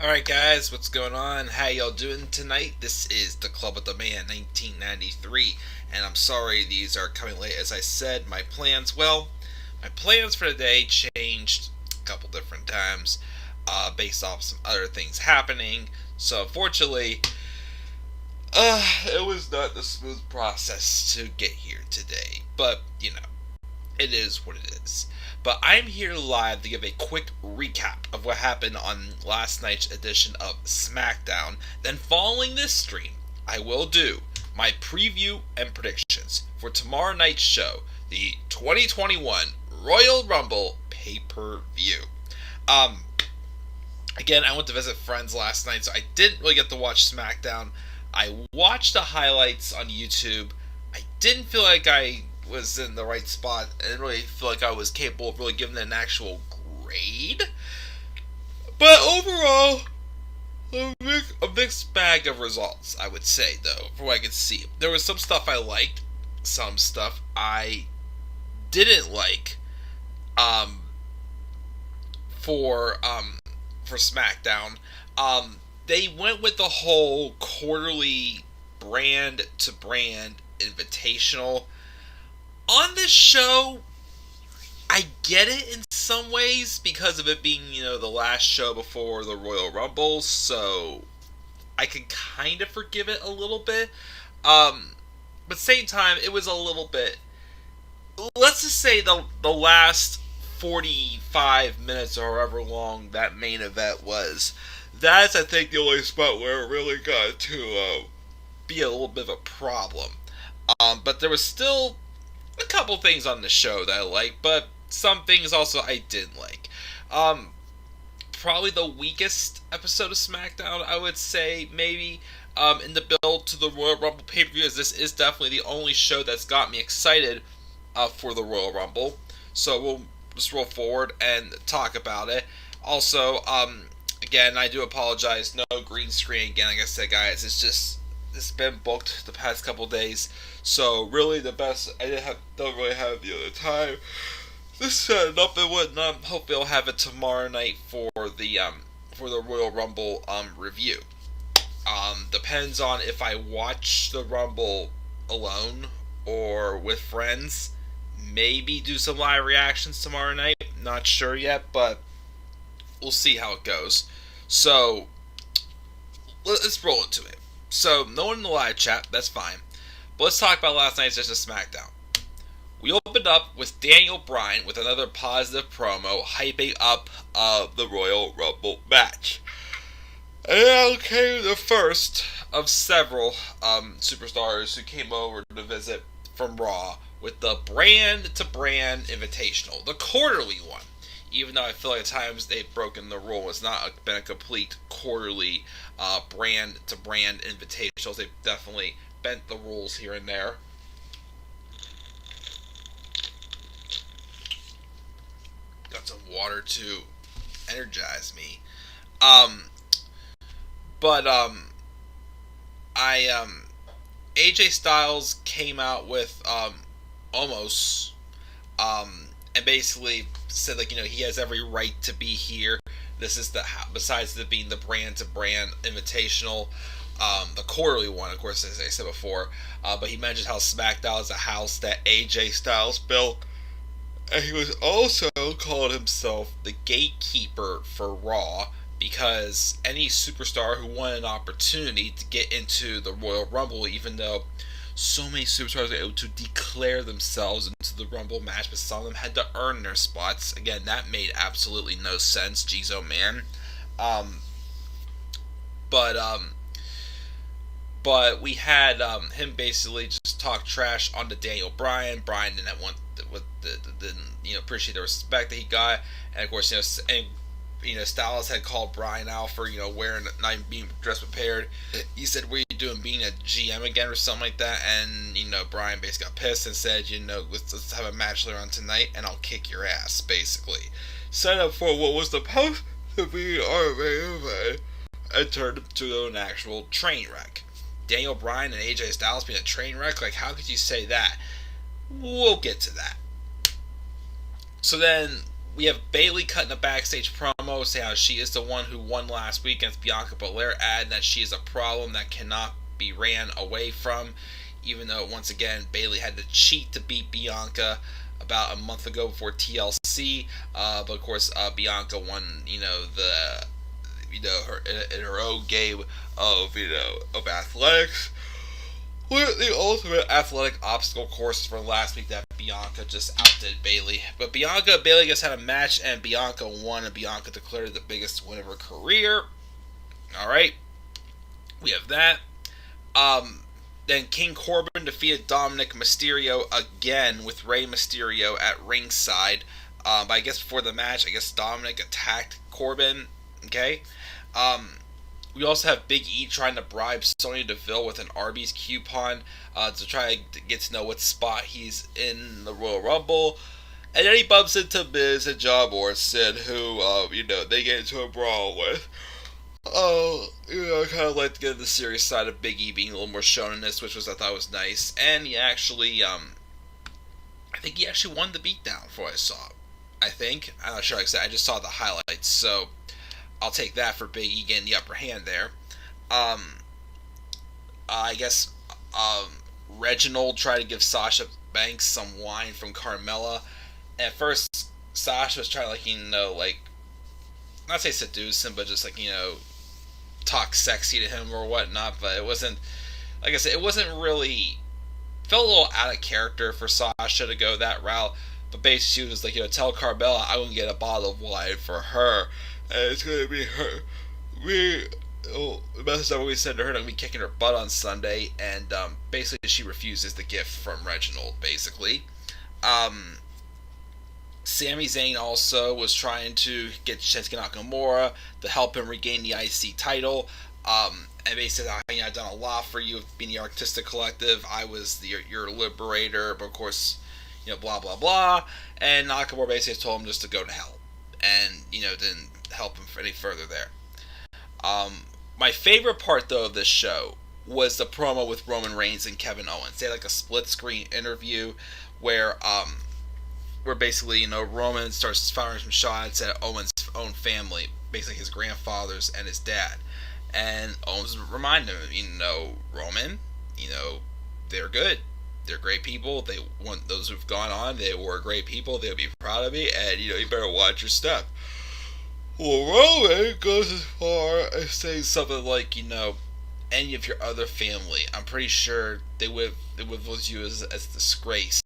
Alright guys, what's going on? How y'all doing tonight? This is the Club of the Man 1993, and I'm sorry these are coming late. As I said, my plans for today changed a couple different times based off some other things happening. So unfortunately, it was not the smooth process to get here today. But, it is what it is. But I'm here live to give a quick recap of what happened on last night's edition of Smackdown. Then, following this stream, I will do my preview and predictions for tomorrow night's show, the 2021 Royal Rumble pay-per-view. Again, I went to visit friends last night, so I didn't really get to watch Smackdown. I watched the highlights on YouTube. I didn't feel like I was in the right spot. I didn't really feel like I was capable of really giving it an actual grade. But overall, a mixed bag of results, I would say, though, from what I could see. There was some stuff I liked, some stuff I didn't like, for SmackDown. They went with the whole quarterly brand to brand invitational. On this show, I get it in some ways because of it being, the last show before the Royal Rumble, so I can kind of forgive it a little bit. But at the same time, it was a little bit, let's just say the last 45 minutes or however long that main event was, that's, I think, the only spot where it really got to be a little bit of a problem. But there was still a couple things on the show that I liked, but some things also I didn't like. Probably the weakest episode of SmackDown, I would say, maybe, in the build to the Royal Rumble pay-per-view, as this is definitely the only show that's got me excited for the Royal Rumble. So we'll just roll forward and talk about it. Also, again, I do apologize, no green screen again. Like I said, guys, it's been booked the past couple days, so really the best, don't really have the other time to set it up and whatnot. Hopefully I'll have it tomorrow night for the Royal Rumble review. Depends on if I watch the Rumble alone or with friends. Maybe do some live reactions tomorrow night. Not sure yet, but we'll see how it goes. So let's roll into it. So, no one in the live chat, that's fine. But let's talk about last night's edition of SmackDown. We opened up with Daniel Bryan with another positive promo, hyping up the Royal Rumble match. And now came the first of several superstars who came over to visit from Raw with the brand-to-brand invitational, the quarterly one. Even though I feel like at times they've broken the rule, it's not been a complete quarterly brand-to-brand invitationals. They've definitely bent the rules here and there. Got some water to energize me. AJ Styles came out with Omos, and basically said, he has every right to be here. This is besides it being the brand-to-brand invitational, the quarterly one, of course, as I said before, but he mentioned how SmackDown is a house that AJ Styles built, and he was also called himself the gatekeeper for Raw, because any superstar who wanted an opportunity to get into the Royal Rumble, even though so many superstars were able to declare themselves into the Rumble match, but some of them had to earn their spots. Again, that made absolutely no sense. Jeez, oh man. But we had him basically just talk trash onto Daniel Bryan. Bryan didn't appreciate the respect that he got, and of course, Styles had called Bryan out for, not being dress prepared. He said, "What are you doing, being a GM again," or something like that. And, Bryan basically got pissed and said, let's have a match later on tonight and I'll kick your ass, basically. Set up for what was supposed to be our main event and turned into an actual train wreck. Daniel Bryan and AJ Styles being a train wreck? How could you say that? We'll get to that. So then We have Bayley cutting a backstage promo saying how she is the one who won last week against Bianca Belair, adding that she is a problem that cannot be ran away from, even though, once again, Bayley had to cheat to beat Bianca about a month ago before TLC. But of course, Bianca won, her in her own game of athletics. With the ultimate athletic obstacle course from last week that Bianca just outdid Bayley. But Bayley just had a match and Bianca won, and Bianca declared it the biggest win of her career. Alright. We have that. Then King Corbin defeated Dominic Mysterio again with Rey Mysterio at ringside. But I guess before the match, Dominic attacked Corbin. Okay. We also have Big E trying to bribe Sonya Deville with an Arby's coupon to try to get to know what spot he's in the Royal Rumble. And then he bumps into Miz and John Morrison, who, they get into a brawl with. I kind of like to get to the serious side of Big E being a little more shown in this, which I thought was nice. And he actually, I think he actually won the beatdown for what I saw. I'm not sure, like I said, I just saw the highlights, so I'll take that for Big E getting the upper hand there. Reginald tried to give Sasha Banks some wine from Carmella. At first, Sasha was trying to, not say seduce him, but just, talk sexy to him or whatnot. But it wasn't, like I said, it wasn't really, felt a little out of character for Sasha to go that route. But basically, she was like, tell Carmella I'm going to get a bottle of wine for her. And it's going to be her. The message that we said to her, I'm going to be kicking her butt on Sunday. And basically, she refuses the gift from Reginald, basically. Sami Zayn also was trying to get Shinsuke Nakamura to help him regain the IC title. And basically, I've done a lot for you, being the Artistic Collective. I was your liberator, but of course, blah, blah, blah. And Nakamura basically told him just to go to hell. And, didn't help him any further there. My favorite part, though, of this show was the promo with Roman Reigns and Kevin Owens. They had a split-screen interview where basically, Roman starts firing some shots at Owens' own family, basically his grandfathers and his dad. And Owens reminded him, Roman, they're good. They're great people. They want those who've gone on. They were great people. They'll be proud of me. And, you better watch your step. Well, Roman goes as far as saying something like, any of your other family, I'm pretty sure they would view you as a disgrace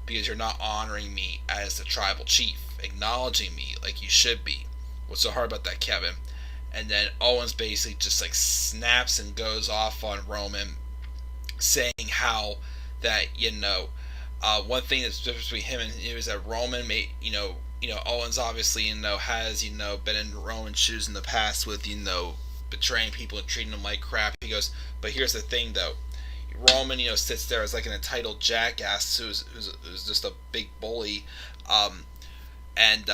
because you're not honoring me as the tribal chief, acknowledging me like you should be. What's so hard about that, Kevin? And then Owens basically just snaps and goes off on Roman, saying how that one thing that's different between him and him is that Roman made Owens obviously has been in Roman's shoes in the past with betraying people and treating them like crap. He goes, but here's the thing though, Roman sits there as an entitled jackass who's just a big bully, and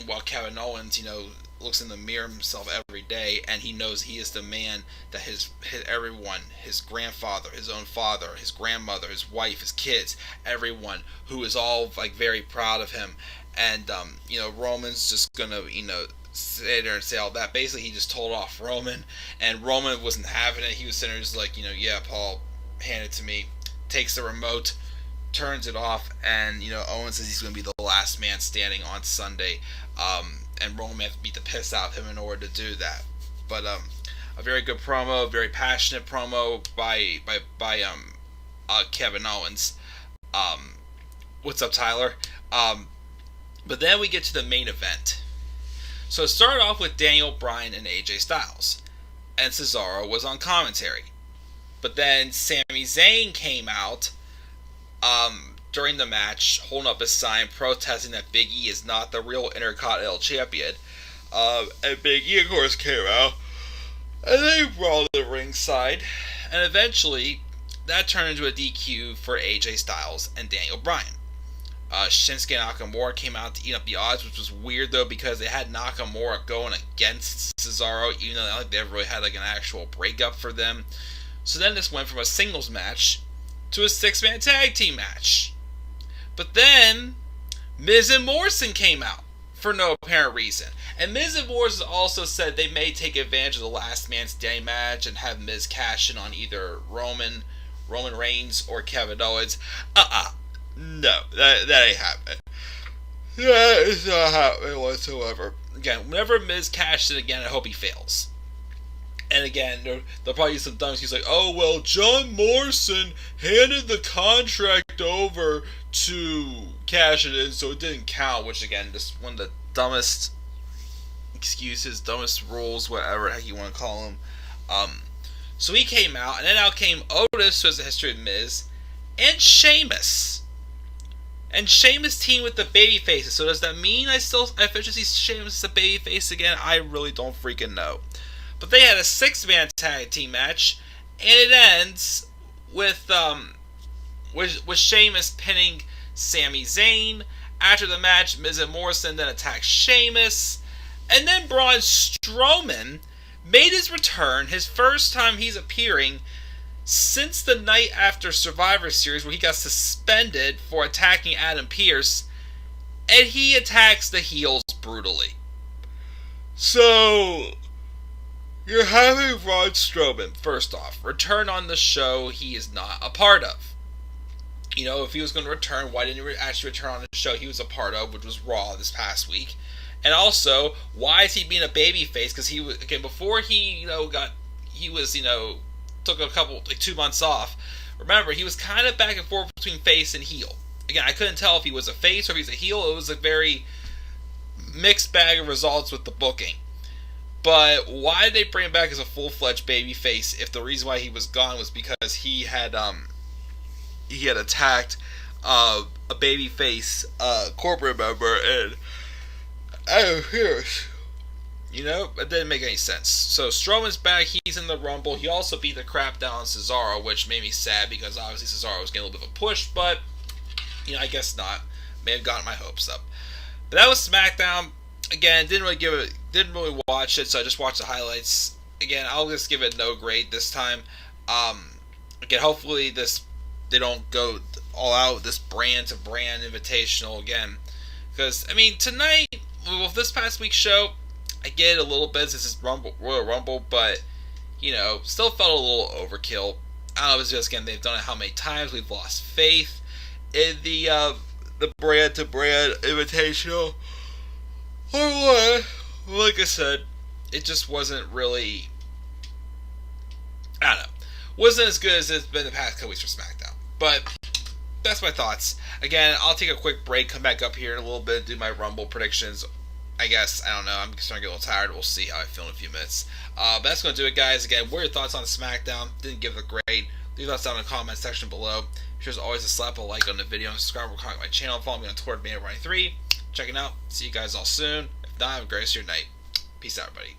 while Kevin Owens looks in the mirror himself every day, and he knows he is the man that his everyone, his grandfather, his own father, his grandmother, his wife, his kids, everyone who is all very proud of him. And Roman's just gonna sit there and say all that. Basically, he just told off Roman, and Roman wasn't having it. He was sitting there just yeah, Paul, hand it to me. Takes the remote, turns it off, and Owens says he's gonna be the last man standing on Sunday. And Roman had to beat the piss out of him in order to do that. But a very good promo, very passionate promo by Kevin Owens. What's up, Tyler? But then we get to the main event. So it started off with Daniel Bryan and AJ Styles, and Cesaro was on commentary. But then Sami Zayn came out during the match, holding up a sign protesting that Big E is not the real Intercontinental Champion. And Big E, of course, came out, and they brawled at the ringside, and eventually that turned into a DQ for AJ Styles and Daniel Bryan. Shinsuke Nakamura came out to eat up the odds, which was weird though because they had Nakamura going against Cesaro, even though I don't think they ever really had an actual breakup for them. So then this went from a singles match to a 6-man tag team match. But then Miz and Morrison came out, for no apparent reason. And Miz and Morrison also said they may take advantage of the last man standing match and have Miz cash in on either Roman Reigns, or Kevin Owens. No, that ain't happening. That is not happening whatsoever. Again, whenever Miz cashes in again, I hope he fails. And again, they'll probably use some dumb excuse like, oh, well, John Morrison handed the contract over to cash it in, so it didn't count, which, again, just one of the dumbest excuses, dumbest rules, whatever the heck you want to call them. So he came out, and then out came Otis, who has a history of Miz, and Sheamus. And Sheamus teamed with the babyfaces. So does that mean I officially see Sheamus as a babyface again? I really don't freaking know. But they had a 6-man tag team match, and it ends with Sheamus pinning Sami Zayn. After the match, Miz and Morrison then attacked Sheamus, and then Braun Strowman made his return, his first time he's appearing since the night after Survivor Series, where he got suspended for attacking Adam Pearce, and he attacks the heels brutally. So, you're having Braun Strowman, first off, return on the show he is not a part of. You know, if he was going to return, why didn't he actually return on the show he was a part of, which was Raw this past week? And also, why is he being a babyface? Because he was, again, before he, took a couple, 2 months off. Remember, he was kind of back and forth between face and heel. Again, I couldn't tell if he was a face or if he was a heel. It was a very mixed bag of results with the booking. But why did they bring him back as a full-fledged babyface if the reason why he was gone was because he had attacked a babyface corporate member and Adam Pearce? You know, it didn't make any sense. So Strowman's back, he's in the Rumble. He also beat the crap down on Cesaro, which made me sad because obviously Cesaro was getting a little bit of a push, but I guess not. May have gotten my hopes up. But that was SmackDown. Again, didn't really watch it, so I just watched the highlights. Again, I'll just give it no grade this time. Again, hopefully they don't go all out with this brand to brand invitational again. Because tonight, with this past week's show, I get it a little bit since it's Royal Rumble, but, still felt a little overkill. I don't know if it's just, again, they've done it how many times. We've lost faith in the brand-to-brand invitational. Or what? Like I said, it just wasn't really, I don't know, wasn't as good as it's been the past couple weeks for SmackDown. But that's my thoughts. Again, I'll take a quick break, come back up here in a little bit, do my Rumble predictions. I guess, I don't know, I'm starting to get a little tired. We'll see how I feel in a few minutes. But that's going to do it, guys. Again, what are your thoughts on SmackDown? Didn't give it a grade. Leave thoughts down in the comment section below. Be sure as always to slap a like on the video and subscribe or comment on my channel. Follow me on Twitter, Mania93. Checking out. See you guys all soon. If not, have a great rest of your night. Peace out, everybody.